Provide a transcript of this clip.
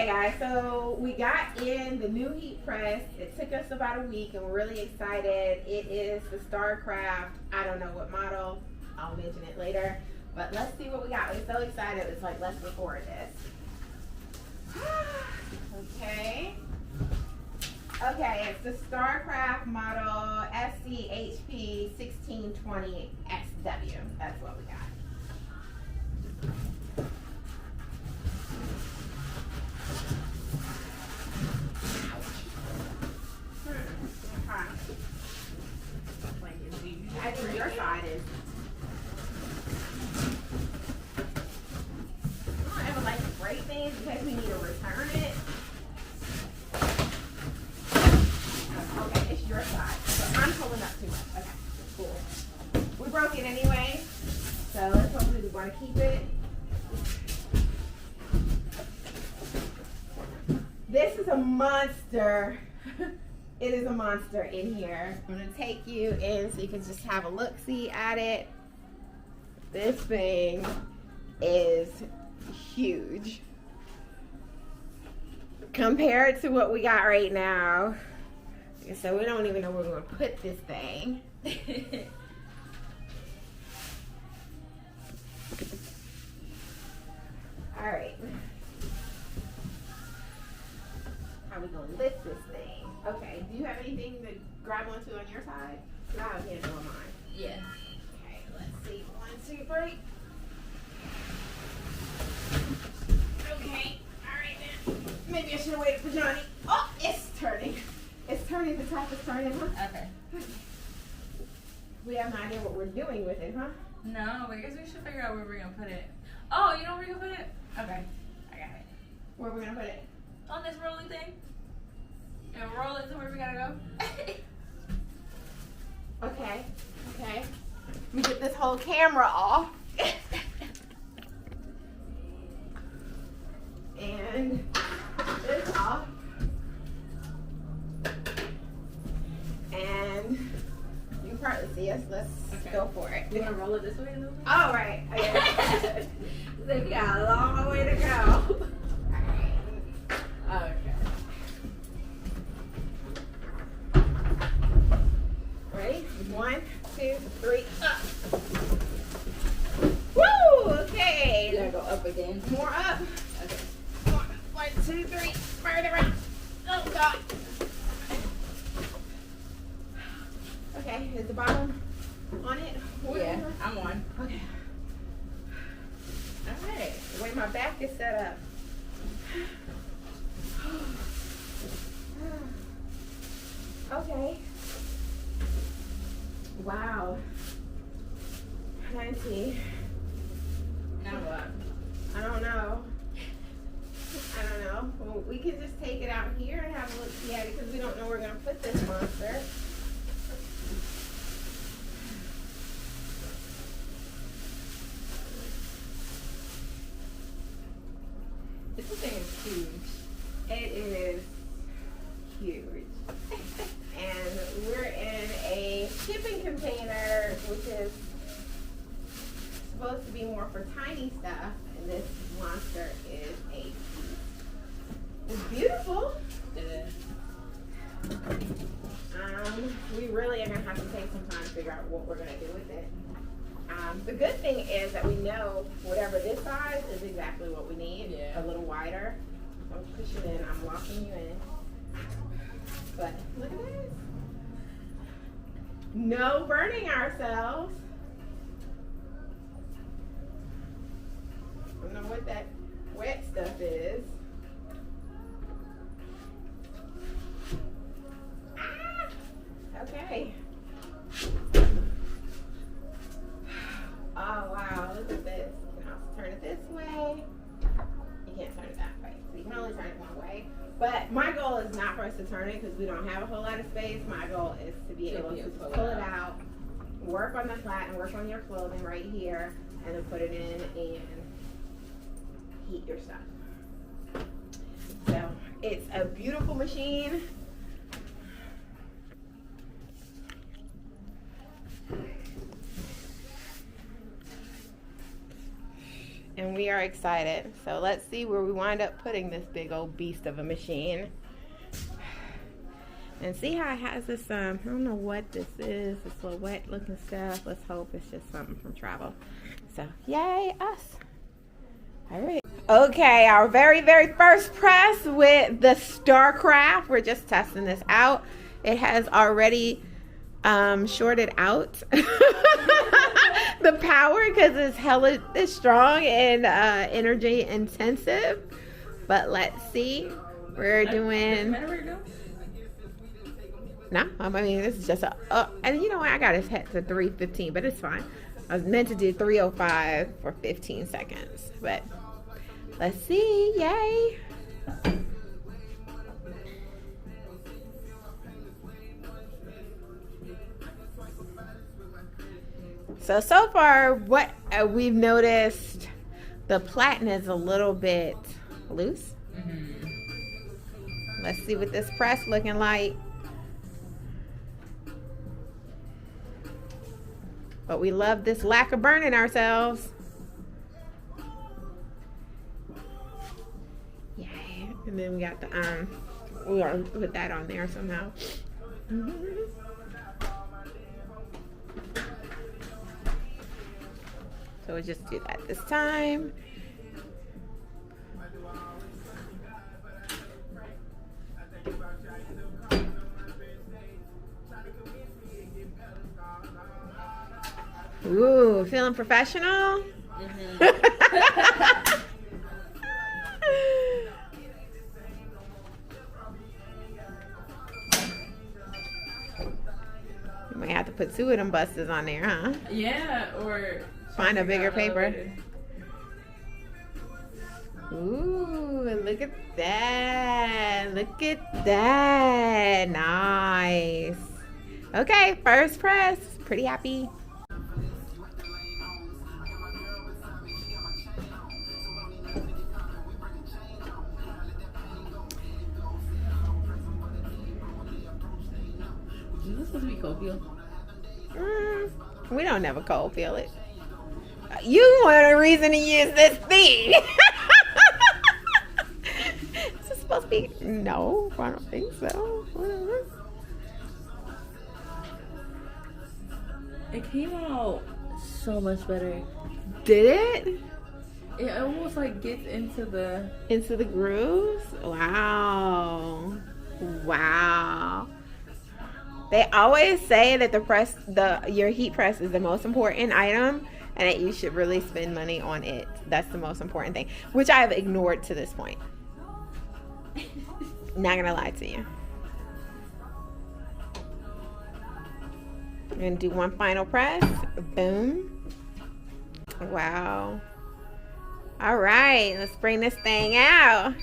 guys, so we got in the new heat press. It took us about a week and we're really excited. It is the Starcraft, I don't know what model, I'll mention it later. But let's see what we got. We're so excited, it's like, let's record this. Okay. Okay, it's the Starcraft model SCHP 1620XW. That's what we got. I think your side is. I don't ever like to break things because we need to return it. Okay, it's your side. So I'm pulling up too much. Okay, cool. We broke it anyway, so let's hopefully we want to keep it. This is a monster. It is a monster in here. I'm gonna take you in so you can just have a look-see at it. This thing is huge. Compared to what we got right now. So we don't even know where we're gonna put this thing. All right. How are we gonna lift this thing? Okay, do you have anything to grab onto on your side? I have a handle on mine. Yeah. Okay, let's see. 1, 2, 3. Okay, alright then. Maybe I should have waited for Johnny. Oh, it's turning. It's turning, the top is turning, huh? Okay. We have no idea what we're doing with it, huh? No, I guess we should figure out where we're gonna put it. Oh, you know where we're gonna put it? Okay, I got it. Where are we gonna put it? On this rolling thing. And roll it to where we gotta go. Okay, okay. Let me get this whole camera off. And this off. And you can partly see us. Let's go for it. You wanna roll it this way a little bit? All right. Okay. So we got a long way to go. Okay. Ready? 1, 2, 3, up. Woo! Okay. You gotta go up again. More up. Okay. 1, 2, 3. Further up. Oh God. Okay, is the bottom on it? Yeah, I'm on. Okay. All right. The way my back is set up. Okay. Wow. 90. Now what? I don't know. I don't know. Well, we can just take it out here and have a look see at it because we don't know where we're going to put this monster. This thing is huge. It is huge. And we're in a shipping container, which is supposed to be more for tiny stuff. And this monster is a piece. It's beautiful. We really are going to have to take some time to figure out what we're going to do with it. The good thing is that we know whatever this size is exactly what we need. Yeah. A little wider. Don't push it in. I'm locking you in. But look at this. No burning ourselves. I don't know what that wet stuff is. Ah! Okay. Oh wow, look at this. You can also turn it this way. You can't turn it that way. So you can only turn it one way. But my goal is not for us to turn it because we don't have a whole lot of space. My goal is to be able to pull it out, work on the flat and work on your clothing right here, and then put it in and heat your stuff. So it's a beautiful machine. and we are excited. So let's see where we wind up putting this big old beast of a machine. And see how it has this, I don't know what this is, this little wet looking stuff. Let's hope it's just something from travel. So, yay, us. All right. Okay, our very, very first press with the Starcraft. We're just testing this out. It has already shorted out the power because it's strong and energy intensive. But let's see. We're doing... No, I mean, this is just and you know what? I got it set to 3:15, but it's fine. I was meant to do 3:05 for 15 seconds, but let's see. Yay! So far, what we've noticed, the platen is a little bit loose. Let's see what this press looking like. But we love this lack of burning ourselves. Yay. And then we got the we gotta put that on there somehow. So we'll just do that this time. Ooh, feeling professional? You might have to put 2 of them busters on there, huh? Yeah, or find a bigger paper. Ooh, look at that. Look at that. Nice. Okay, first press. Pretty happy. Is this supposed to be cold feel? We don't never cold feel it. You want a reason to use this thing. Is this supposed to be? No, I don't think so. Whatever. It came out so much better. Did it? It almost like gets into the grooves? Wow. Wow. They always say that your heat press is the most important item and that you should really spend money on it. That's the most important thing, which I have ignored to this point. Not gonna lie to you. I'm gonna do one final press. Boom. Wow. All right, let's bring this thing out.